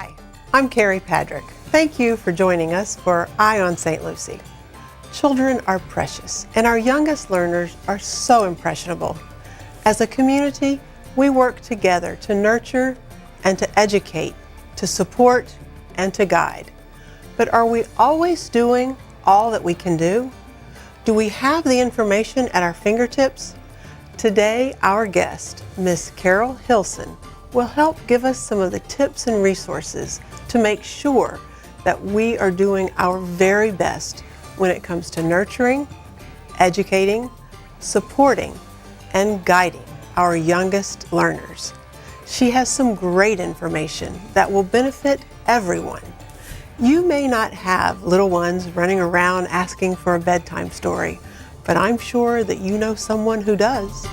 Hi, I'm Kerry Padrick. Thank you for joining us for Eye on St. Lucie. Children are precious, and our youngest learners are so impressionable. As a community, we work together to nurture and to educate, to support and to guide. But are we always doing all that we can do? Do we have the information at our fingertips? Today, our guest, Miss Carol Hilson, will help give us some of the tips and resources to make sure that we are doing our very best when it comes to nurturing, educating, supporting, and guiding our youngest learners. She has some great information that will benefit everyone. You may not have little ones running around asking for a bedtime story, but I'm sure that you know someone who does.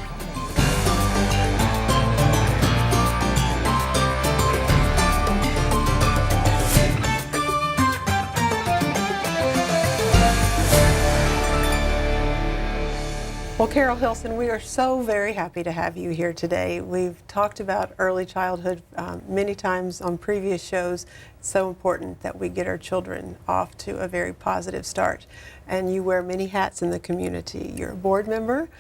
Well, Carol Hilson, we are so very happy to have you here today. We've talked about early childhood many times on previous shows. It's so important that we get our children off to a very positive start. And you wear many hats in the community. You're a board member,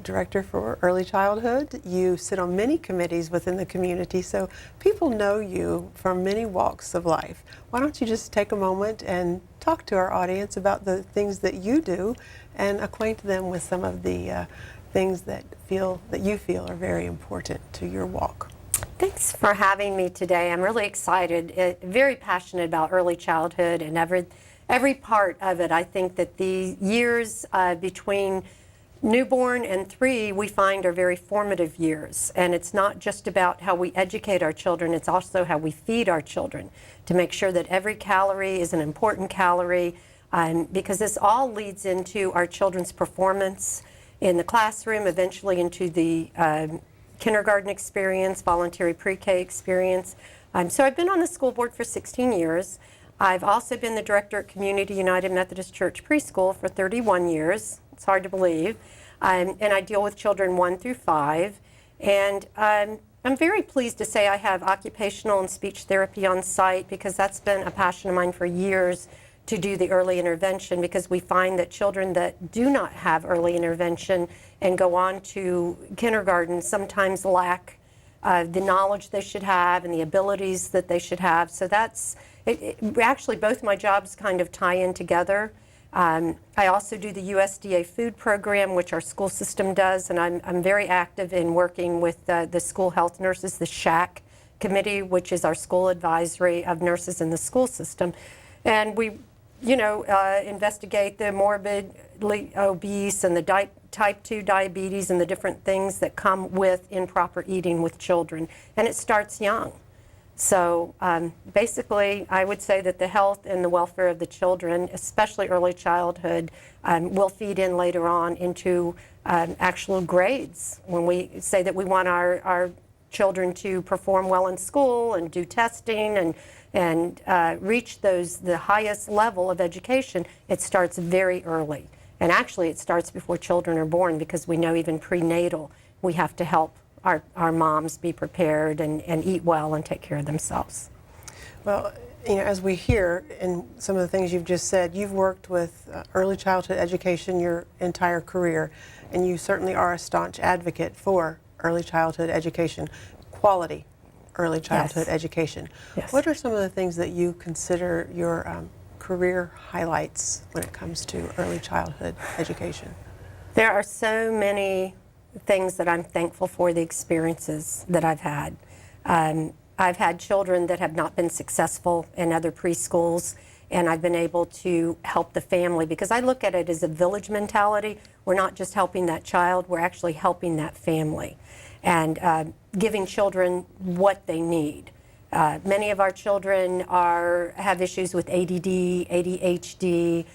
director for early childhood. You sit on many committees within the community, so people know you from many walks of life. Why don't you just take a moment and talk to our audience about the things that you do and acquaint them with some of the things that you feel are very important to your walk. Thanks for having me today. I'm really excited, very passionate about early childhood and every part of it. I think that the years between newborn and 3 we find are very formative years, and it's not just about how we educate our children, it's also how we feed our children to make sure that every calorie is an important calorie, because this all leads into our children's performance in the classroom, eventually into the kindergarten experience, voluntary pre-K experience. So I've been on the school board for 16 years. I've also been the director at Community United Methodist Church Preschool for 31 years. It's hard to believe. And I deal with children 1 through 5. And I'm very pleased to say I have occupational and speech therapy on site, because that's been a passion of mine for years, to do the early intervention, because we find that children that do not have early intervention and go on to kindergarten sometimes lack the knowledge they should have and the abilities that they should have. So that's, actually both my jobs kind of tie in together. I also do the USDA food program, which our school system does, and I'm very active in working with the school health nurses, the SHAC committee, which is our school advisory of nurses in the school system. And we investigate the morbidly obese and the type 2 diabetes and the different things that come with improper eating with children. And it starts young. So basically, I would say that the health and the welfare of the children, especially early childhood, will feed in later on into actual grades. When we say that we want our children to perform well in school and do testing and reach the highest level of education, it starts very early. And actually, it starts before children are born, because we know even prenatal, we have to help our moms be prepared and eat well and take care of themselves. Well, as we hear in some of the things you've just said, you've worked with early childhood education your entire career, and you certainly are a staunch advocate for early childhood education, quality early childhood education. Yes. What are some of the things that you consider your career highlights when it comes to early childhood education? There are so many things that I'm thankful for, the experiences that I've had. I've had children that have not been successful in other preschools, and I've been able to help the family, because I look at it as a village mentality. We're not just helping that child, we're actually helping that family and giving children what they need. Many of our children have issues with ADD, ADHD,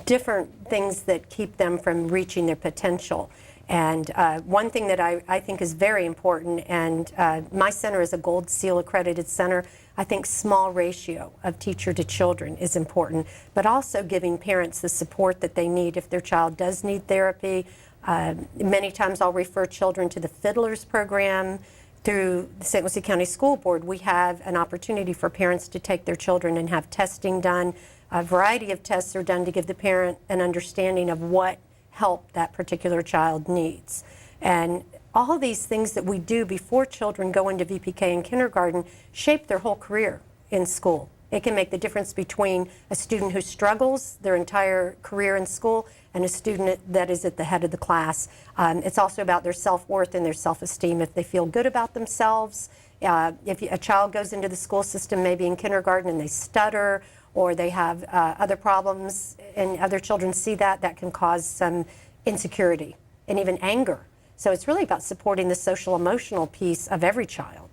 different things that keep them from reaching their potential. And one thing that I think is very important, and my center is a Gold Seal accredited center, I think small ratio of teacher to children is important, but also giving parents the support that they need if their child does need therapy. Many times I'll refer children to the Fiddlers program through the St. Lucie County School Board, we have an opportunity for parents to take their children and have testing done. A variety of tests are done to give the parent an understanding of what help that particular child needs. And all of these things that we do before children go into VPK and kindergarten shape their whole career in school. It can make the difference between a student who struggles their entire career in school and a student that is at the head of the class. It's also about their self-worth and their self-esteem. If they feel good about themselves, if a child goes into the school system maybe in kindergarten and they stutter or they have other problems and other children see that, that can cause some insecurity and even anger. So it's really about supporting the social emotional piece of every child.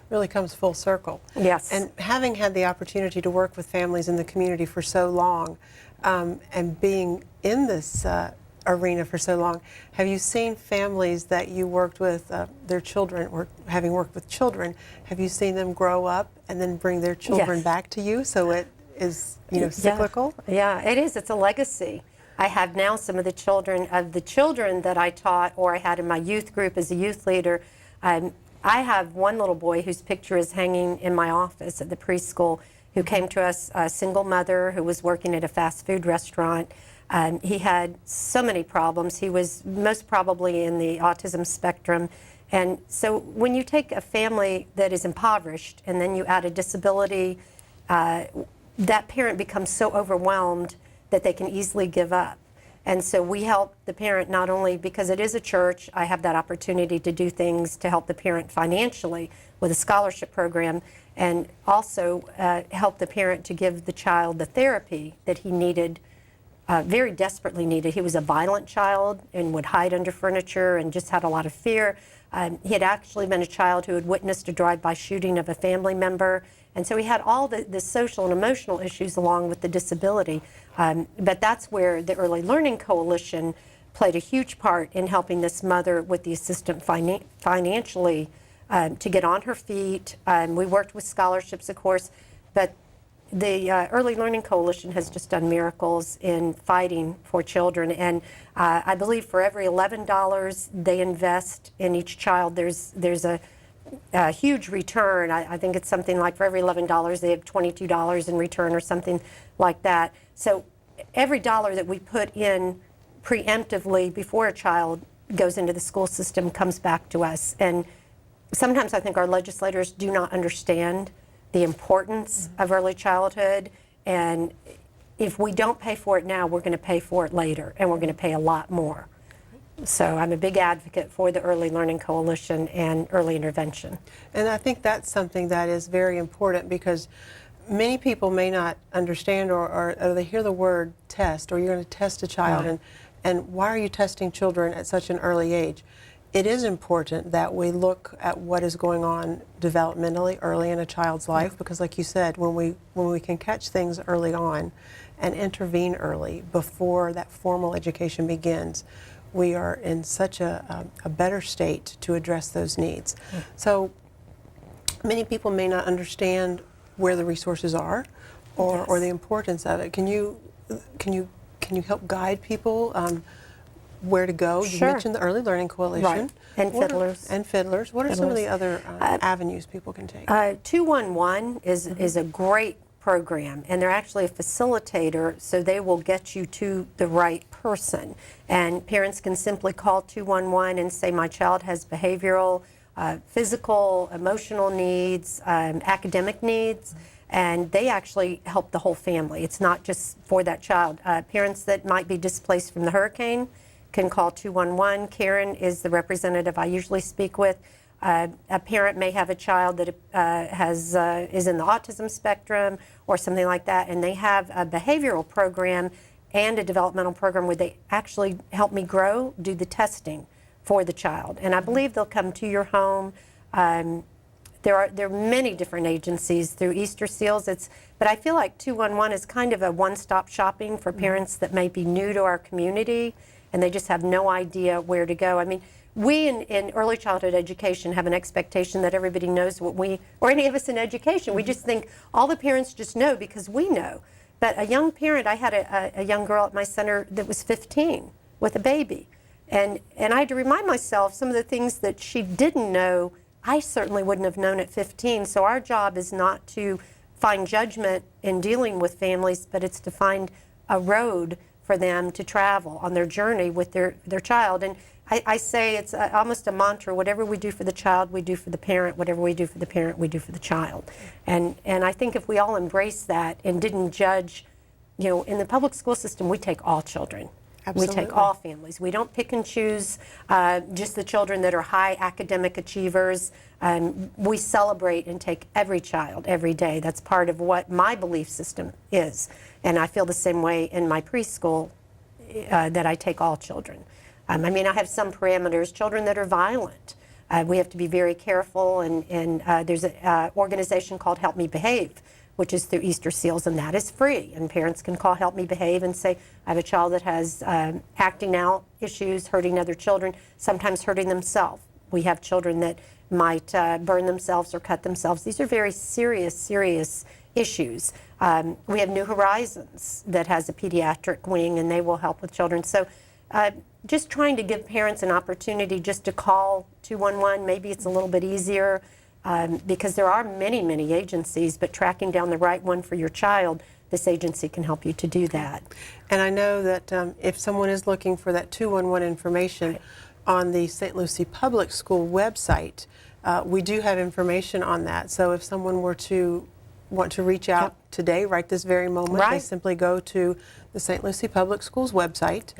Really comes full circle. Yes. And having had the opportunity to work with families in the community for so long, and being in this arena for so long, have you seen families that you worked with, their children, or having worked with children, have you seen them grow up and then bring their children Yes. back to you? So it is, cyclical? Yeah, it is. It's a legacy. I have now some of the children that I taught or I had in my youth group as a youth leader. I have one little boy whose picture is hanging in my office at the preschool who came to us, a single mother who was working at a fast food restaurant. He had so many problems. He was most probably in the autism spectrum. And so when you take a family that is impoverished and then you add a disability, that parent becomes so overwhelmed that they can easily give up. And so we help the parent not only because it is a church, I have that opportunity to do things to help the parent financially with a scholarship program, and also help the parent to give the child the therapy that he needed, very desperately needed. He was a violent child and would hide under furniture and just had a lot of fear. He had actually been a child who had witnessed a drive-by shooting of a family member. And so he had all the social and emotional issues along with the disability. But that's where the Early Learning Coalition played a huge part in helping this mother with the assistant financially to get on her feet. We worked with scholarships, of course, but the Early Learning Coalition has just done miracles in fighting for children. And I believe for every $11 they invest in each child, there's a huge return. I think it's something like for every $11 they have $22 in return or something like that. So every dollar that we put in preemptively before a child goes into the school system comes back to us. And sometimes I think our legislators do not understand the importance of early childhood, and if we don't pay for it now, we're going to pay for it later, and we're going to pay a lot more. So I'm a big advocate for the Early Learning Coalition and early intervention. And I think that's something that is very important because many people may not understand or they hear the word test, or you're going to test a child, Right. and why are you testing children at such an early age? It is important that we look at what is going on developmentally early in a child's life, because like you said, when we can catch things early on and intervene early before that formal education begins, we are in such a better state to address those needs. So many people may not understand where the resources are or the importance of it. Can you help guide people where to go? Sure. You mentioned the Early Learning Coalition. Right. And Fiddlers. And Fiddlers. What are some of the other avenues people can take? 211 is a great program, and they're actually a facilitator, so they will get you to the right person. And parents can simply call 211 and say, my child has behavioral, physical, emotional needs, academic needs, and they actually help the whole family. It's not just for that child. Parents that might be displaced from the hurricane can call 211. Karen is the representative I usually speak with. A parent may have a child that is in the autism spectrum or something like that, and they have a behavioral program and a developmental program where they actually help me do the testing for the child. And I believe they'll come to your home. There are many different agencies through Easter Seals. But I feel like 211 is kind of a one-stop shopping for parents that may be new to our community and they just have no idea where to go. I mean, we in early childhood education have an expectation that everybody knows or any of us in education, we just think all the parents just know because we know. But a young parent, I had a young girl at my center that was 15 with a baby. And I had to remind myself some of the things that she didn't know I certainly wouldn't have known at 15. So our job is not to find judgment in dealing with families, but it's to find a road for them to travel on their journey with their child. And I say it's almost a mantra: whatever we do for the child, we do for the parent. Whatever we do for the parent, we do for the child. And I think if we all embrace that and didn't judge, in the public school system, we take all children. Absolutely. We take all families. We don't pick and choose just the children that are high academic achievers. We celebrate and take every child every day. That's part of what my belief system is. And I feel the same way in my preschool, that I take all children. I have some parameters. Children that are violent, we have to be very careful. And there's an organization called Help Me Behave, which is through Easter Seals, and that is free. And parents can call Help Me Behave and say, I have a child that has acting out issues, hurting other children, sometimes hurting themselves. We have children that might burn themselves or cut themselves. These are very serious issues. We have New Horizons that has a pediatric wing, and they will help with children. So just trying to give parents an opportunity just to call 211. Maybe it's a little bit easier. Because there are many agencies, but tracking down the right one for your child, this agency can help you to do that. And I know that if someone is looking for that 211 information on the St. Lucie Public School website, we do have information on that. So if someone were to want to reach out today, right this very moment, they simply go to the St. Lucie Public Schools website,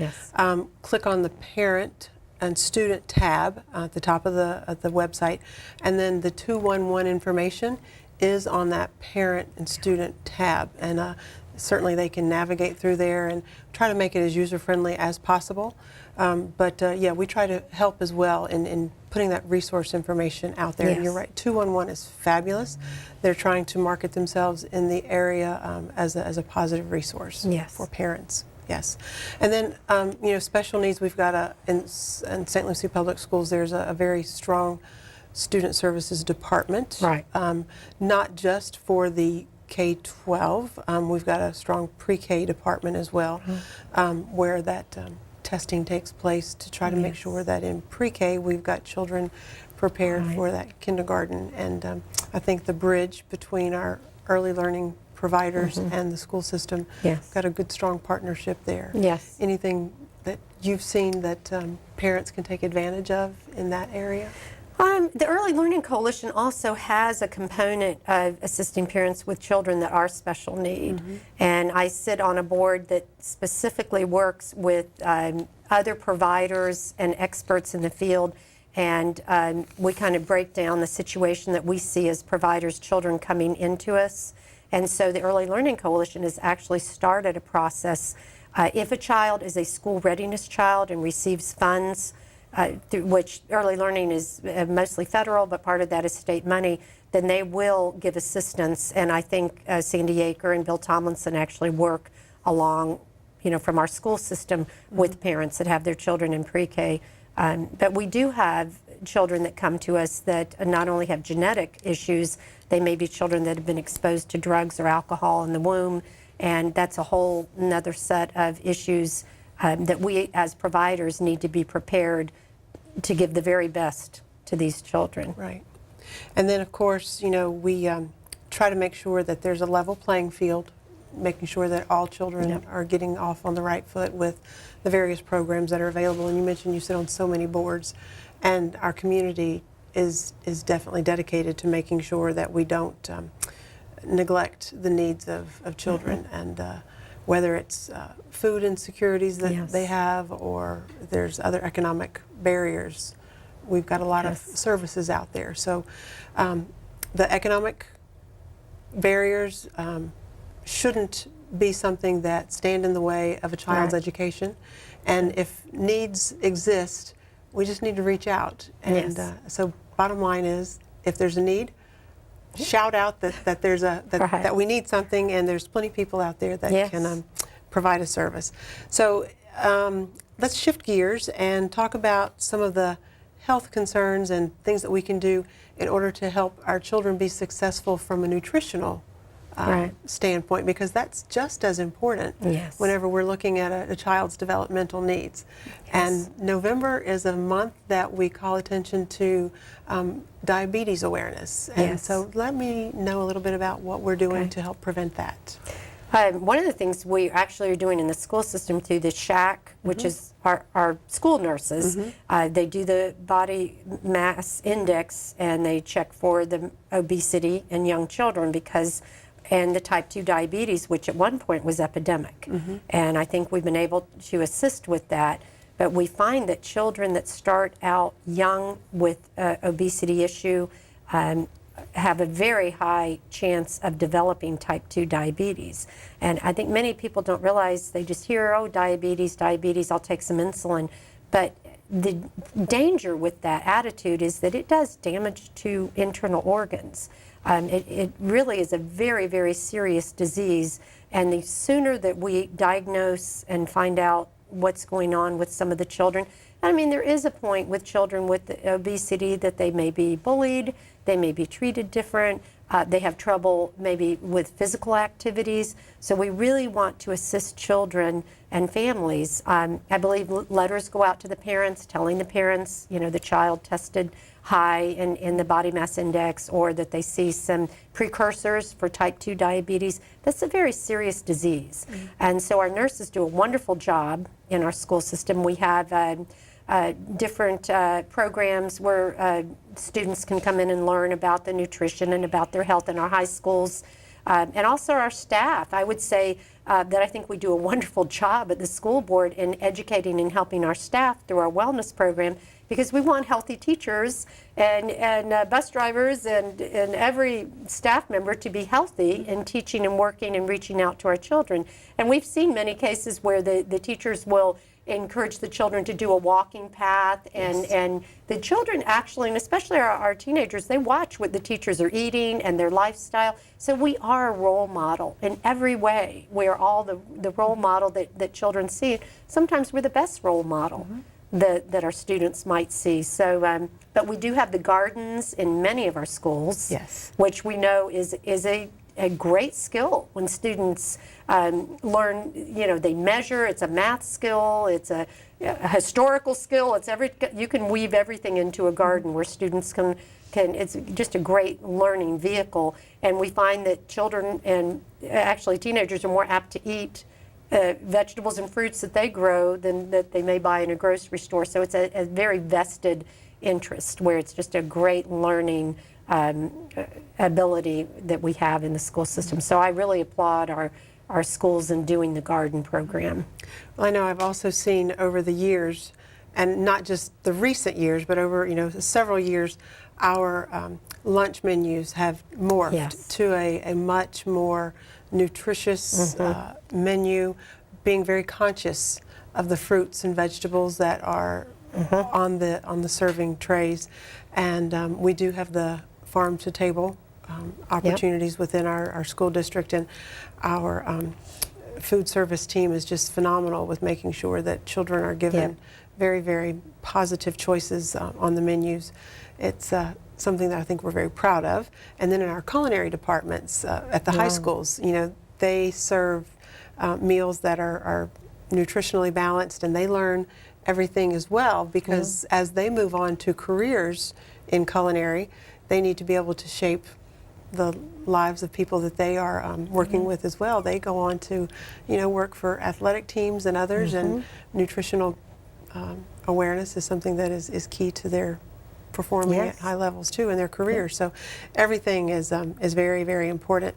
click on the parent and student tab at the top of the website, and then the 211 information is on that parent and student tab, and certainly they can navigate through there and try to make it as user-friendly as possible. But we try to help as well in putting that resource information out there. And you're right, 211 is fabulous. They're trying to market themselves in the area as a positive resource for parents. Yes. And then, special needs, we've got in St. Lucie Public Schools, there's a very strong student services department. Not just for the K-12. We've got a strong pre-K department as well, where that testing takes place to try to make sure that in pre-K we've got children prepared for that kindergarten. And I think the bridge between our early learning providers and the school system got a good strong partnership there. Anything that you've seen that parents can take advantage of in that area? The Early Learning Coalition also has a component of assisting parents with children that are special need. And I sit on a board that specifically works with other providers and experts in the field. And we kind of break down the situation that we see as providers, children coming into us. And so the Early Learning Coalition has actually started a process. If a child is a school readiness child and receives funds, through which early learning is mostly federal, but part of that is state money, then they will give assistance. And I think Sandy Yeager and Bill Tomlinson actually work along, from our school system with parents that have their children in pre-K. But we do have children that come to us that not only have genetic issues, they may be children that have been exposed to drugs or alcohol in the womb, and that's a whole another set of issues that we as providers need to be prepared to give the very best to these children. Right. And then of course, we try to make sure that there's a level playing field, making sure that all children are getting off on the right foot with the various programs that are available. And you mentioned you sit on so many boards, and our community is definitely dedicated to making sure that we don't neglect the needs of children, and whether it's food insecurities that they have, or there's other economic barriers. We've got a lot of services out there. So the economic barriers shouldn't be something that stand in the way of a child's education. And if needs exist, we just need to reach out. And so bottom line is, if there's a need, shout out that there's that we need something, and there's plenty of people out there that can provide a service. So let's shift gears and talk about some of the health concerns and things that we can do in order to help our children be successful from a nutritional Right. standpoint, because that's just as important Yes. whenever we're looking at a child's developmental needs. Yes. And November is a month that we call attention to diabetes awareness. And Yes. so let me know a little bit about what we're doing Okay. to help prevent that. One of the things we actually are doing in the school system through the SHAC, which is our school nurses, they do the body mass index and they check for the obesity in young children and the type 2 diabetes, which at one point was epidemic. And I think we've been able to assist with that. But we find that children that start out young with obesity issue have a very high chance of developing type 2 diabetes. And I think many people don't realize, they just hear, oh, diabetes, I'll take some insulin. But the danger with that attitude is that it does damage to internal organs. It really is a very, very serious disease. And the sooner that we diagnose and find out what's going on with some of the children, I mean, there is a point with children with obesity that they may be bullied, they may be treated different, they have trouble maybe with physical activities. So we really want to assist children and families. I believe letters go out to the parents telling the parents, the child tested high in the body mass index, or that they see some precursors for type 2 diabetes. That's a very serious disease. And so our nurses do a wonderful job in our school system. We have different programs where students can come in and learn about the nutrition and about their health in our high schools. And also our staff. I would say that I think we do a wonderful job at the school board in educating and helping our staff through our wellness program, because we want healthy teachers and bus drivers and every staff member to be healthy in teaching and working and reaching out to our children. And we've seen many cases where the teachers will encourage the children to do a walking path, and the children actually, and especially our teenagers, they watch what the teachers are eating and their lifestyle. So we are a role model in every way. We are all the role model that children see. Sometimes we're the best role model that our students might see. So, but we do have the gardens in many of our schools, Yes. which we know is a great skill when students learn, they measure. It's a math skill, it's a historical skill, you can weave everything into a garden where students can, it's just a great learning vehicle. And we find that children and actually teenagers are more apt to eat vegetables and fruits that they grow than that they may buy in a grocery store. So it's a very vested interest, where it's just a great learning ability that we have in the school system. So I really applaud our schools in doing the garden program. Well, I know I've also seen over the years, and not just the recent years, but over several years, our lunch menus have morphed Yes. to a much more nutritious menu, being very conscious of the fruits and vegetables that are on the serving trays. And we do have the farm to table opportunities within our school district, and our food service team is just phenomenal with making sure that children are given very, very positive choices on the menus. It's something that I think we're very proud of. And then in our culinary departments at the high schools, they serve meals that are nutritionally balanced, and they learn everything as well, because as they move on to careers in culinary, they need to be able to shape the lives of people that they are working with as well. They go on to, work for athletic teams and others, and nutritional awareness is something that is key to their performing at high levels too in their careers. So everything is very, very important.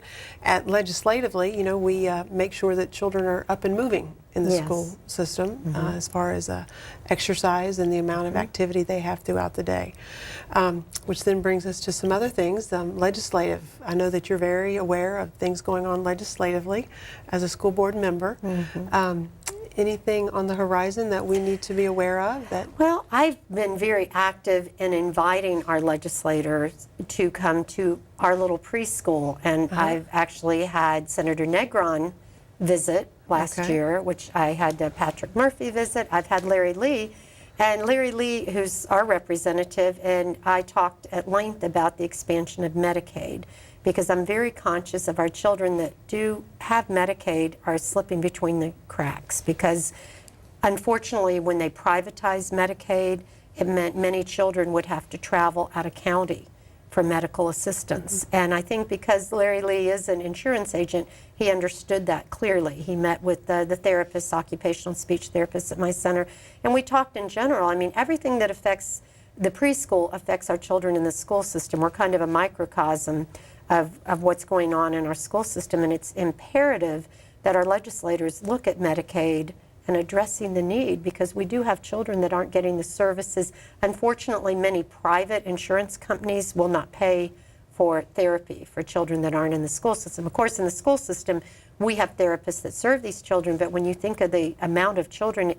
Legislatively, we make sure that children are up and moving in the school system as far as exercise and the amount of activity they have throughout the day. Which then brings us to some other things. Legislative. I know that you're very aware of things going on legislatively as a school board member. Anything on the horizon that we need to be aware of? Well, I've been very active in inviting our legislators to come to our little preschool, and I've actually had Senator Negron visit last year, which I had Patrick Murphy visit. I've had Larry Lee, and Larry Lee, who's our representative, and I talked at length about the expansion of Medicaid. because I'm very conscious of our children that do have Medicaid are slipping between the cracks, because unfortunately when they privatized Medicaid, it meant many children would have to travel out of county for medical assistance. And I think because Larry Lee is an insurance agent, he understood that clearly. He met with the therapists, occupational speech therapists at my center, and we talked in general. I mean, everything that affects the preschool affects our children in the school system. We're kind of a microcosm of what's going on in our school system, and it's imperative that our legislators look at Medicaid and addressing the need, because we do have children that aren't getting the services. Unfortunately, many private insurance companies will not pay for therapy for children that aren't in the school system. Of course, in the school system, we have therapists that serve these children, but when you think of the amount of children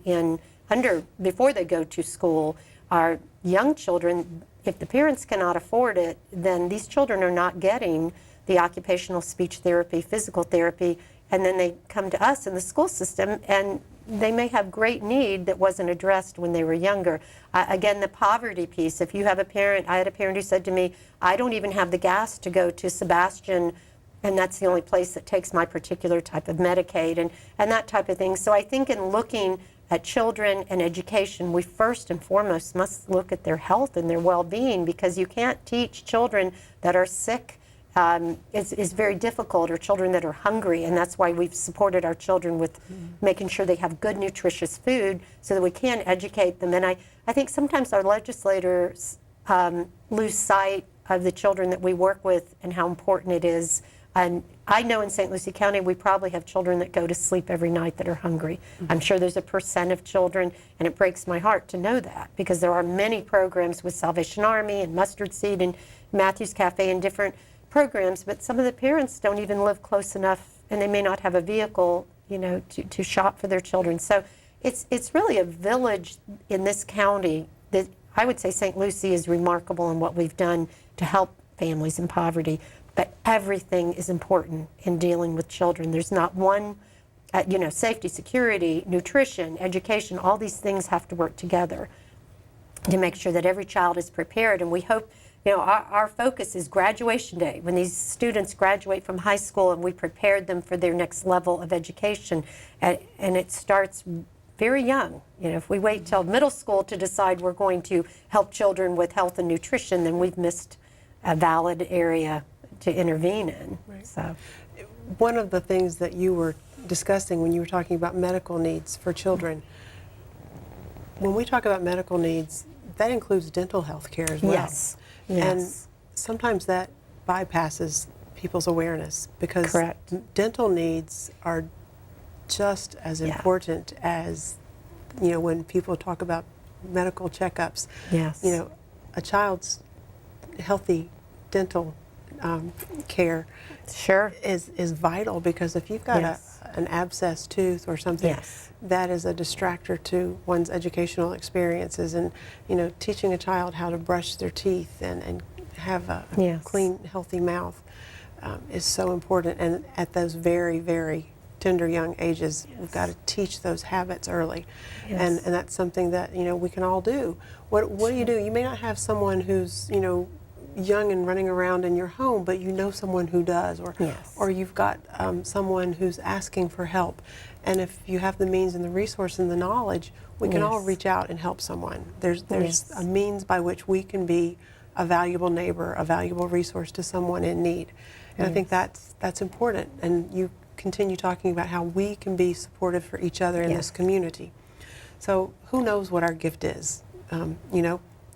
before they go to school, are young children, if the parents cannot afford it, then these children are not getting the occupational speech therapy, physical therapy, and then they come to us in the school system, and they may have great need that wasn't addressed when they were younger. Again, the poverty piece. If you have a parent, I had a parent who said to me, I don't even have the gas to go to Sebastian, and that's the only place that takes my particular type of Medicaid, and that type of thing. So I think in looking at children and education, we first and foremost must look at their health and their well-being, because you can't teach children that are sick. Is very difficult, or children that are hungry, and that's why we've supported our children with making sure they have good, nutritious food so that we can educate them. And I think sometimes our legislators lose sight of the children that we work with and how important it is. And I know in St. Lucie County we probably have children that go to sleep every night that are hungry. I'm sure there's a percent of children, and it breaks my heart to know that, because there are many programs with Salvation Army and Mustard Seed and Matthew's Cafe and different programs, but some of the parents don't even live close enough, and they may not have a vehicle, to shop for their children. So it's really a village in this county that I would say St. Lucie is remarkable in what we've done to help families in poverty. But everything is important in dealing with children. There's not one, safety, security, nutrition, education, all these things have to work together to make sure that every child is prepared. And we hope, our focus is graduation day, when these students graduate from high school and we prepared them for their next level of education. And it starts very young. If we wait till middle school to decide we're going to help children with health and nutrition, then we've missed a valid area to intervene in. Right. So, one of the things that you were discussing when you were talking about medical needs for children, when we talk about medical needs, that includes dental health care as well. Yes. And Yes. sometimes that bypasses people's awareness, because Correct. dental needs are just as important as, when people talk about medical checkups. Yes. A child's healthy dental care Sure. is vital, because if you've got Yes. an abscessed tooth or something, Yes. that is a distractor to one's educational experiences. And teaching a child how to brush their teeth and have a Yes. clean, healthy mouth is so important. And at those very, very tender young ages, we've got to teach those habits early. Yes. And that's something that we can all do. What do you do? You may not have someone who's young and running around in your home, but someone who does, or you've got someone who's asking for help. And if you have the means and the resource and the knowledge, we can all reach out and help someone. There's a means by which we can be a valuable neighbor, a valuable resource to someone in need. And I think that's important. And you continue talking about how we can be supportive for each other in this community. So who knows what our gift is?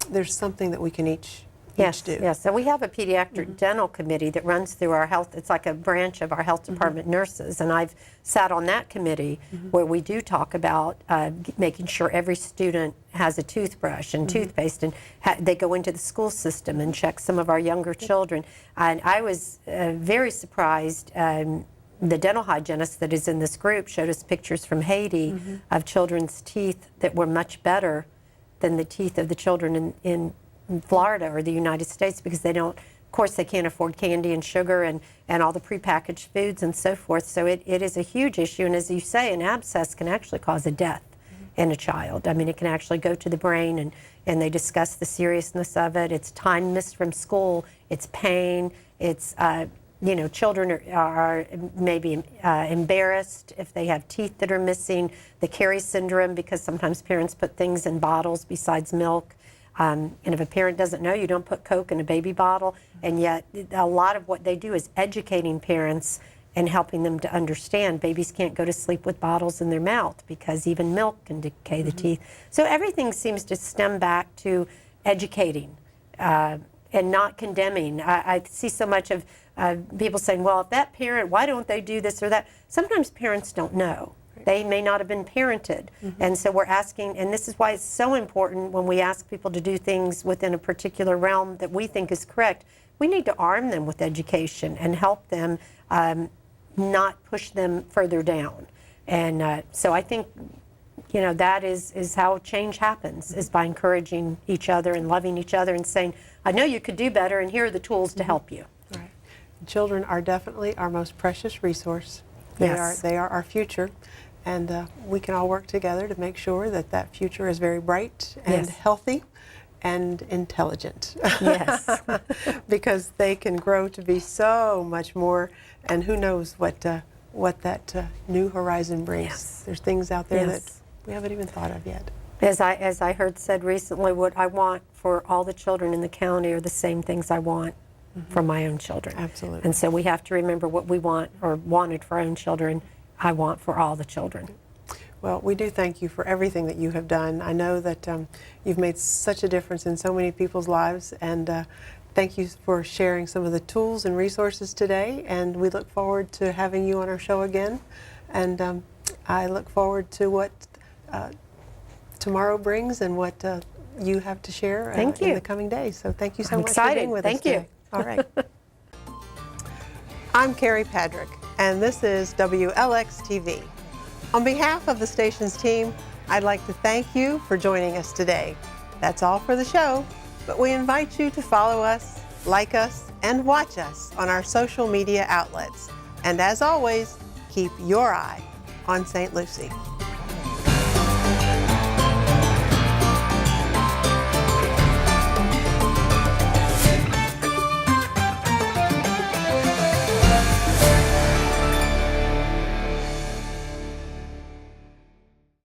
There's something that we can each do. Yes. So we have a pediatric dental committee that runs through our health. It's like a branch of our health department nurses, and I've sat on that committee where we do talk about making sure every student has a toothbrush and toothpaste, and they go into the school system and check some of our younger children. And I was very surprised. The dental hygienist that is in this group showed us pictures from Haiti of children's teeth that were much better than the teeth of the children in Florida or the United States, because they don't, of course, they can't afford candy and sugar and all the prepackaged foods and so forth. So it is a huge issue. And as you say, an abscess can actually cause a death in a child. I mean, it can actually go to the brain, and they discuss the seriousness of it. It's time missed from school. It's pain. It's children are maybe embarrassed if they have teeth that are missing, the Kerry syndrome, because sometimes parents put things in bottles besides milk. And if a parent doesn't know, you don't put Coke in a baby bottle. And yet a lot of what they do is educating parents and helping them to understand babies can't go to sleep with bottles in their mouth because even milk can decay the teeth. So everything seems to stem back to educating and not condemning. I see so much of people saying, well, if that parent, why don't they do this or that? Sometimes parents don't know. They may not have been parented. And so we're asking, and this is why it's so important when we ask people to do things within a particular realm that we think is correct, we need to arm them with education and help them not push them further down. And so I think, that is how change happens, is by encouraging each other and loving each other and saying, I know you could do better and here are the tools to help you. Right. Children are definitely our most precious resource. Yes. They are our future. And we can all work together to make sure that that future is very bright and healthy and intelligent. Yes. Because they can grow to be so much more, and who knows what that new horizon brings. Yes. There's things out there that we haven't even thought of yet. As I heard said recently, what I want for all the children in the county are the same things I want for my own children. Absolutely. And so we have to remember what we want or wanted for our own children, I want for all the children. Well, we do thank you for everything that you have done. I know that you've made such a difference in so many people's lives, and thank you for sharing some of the tools and resources today, and we look forward to having you on our show again. And I look forward to what tomorrow brings and what you have to share in the coming days. So thank you so much for being with us today. All right. I'm Kerry Padrick, and this is WLX TV. On behalf of the station's team, I'd like to thank you for joining us today. That's all for the show, but we invite you to follow us, like us, and watch us on our social media outlets. And as always, keep your eye on St. Lucie.